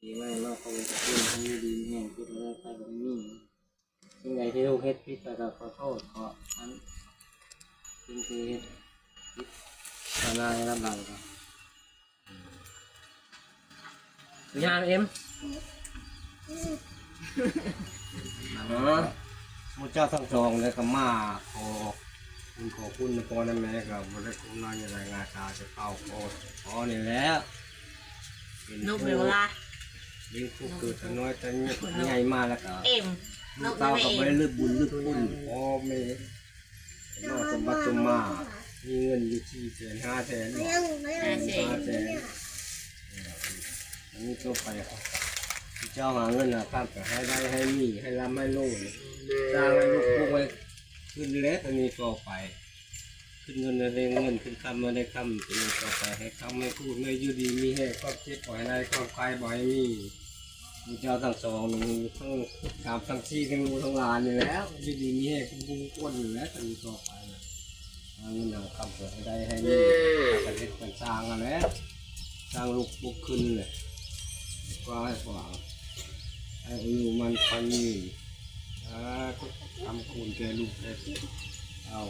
ดีไม่มากเขาจะพูดทำดีแห่งคิดอะไรไปแบบนี้สิ่งใดที่ลูกเฮ็ดผิดไปก็ขอโทษขออันสิ่งที่เฮ็ดผิดขอหน้าให้รับหลังครับยามเอ็มมูเจ้าทั้งสองเลยก็มาขอคุณนะพ่อนะแม่กับบริคุณนานอย่างไรงานตาจะเข้าขอนี่แหล้วนกเวลาเลี้ยงผู้เกิดน้อยแต่ใหญ่มากแล้วก็ เอ็มนก เต้า ไม่ กับ เอ็ ไม่ ม ได้ลืบบุญลืบคุณพ่อแม่นอกสมบัติสมมามีเงินอยู่ที่1,500,000 500,000อันนี้ก็ไปเจ้าหาเงินนะครับก็ให้ได้ให้มีให้ร่ำให้โล่สร้างให้ลูกพวกไว้ขึ้นเล็กอันนี้ต่อไปขึ้นเงินได้เงินขึ้นคำมาได้คำเป็นต่อไปให้คำไม่พูดไม่ยืดดีมีให้ความเจ็บปล่อยได้ความคลายบ่อยมีมีเจ้าทั้งสองมีทั้งกามทั้งชี้ทั้งงูทั้งลานอยู่แล้วยืดดีมีให้คุ้มก้นอยู่แล้วอันนี้ต่อไปนะเงินเอาคำเกิดให้ได้ให้มีกันเล็กกันสร้างกันแล้วสร้างลูกบุกขึ้นเลยก็ให้ขวางให้อยู่มันพันนี่ทำคูณแกลูกแกเอา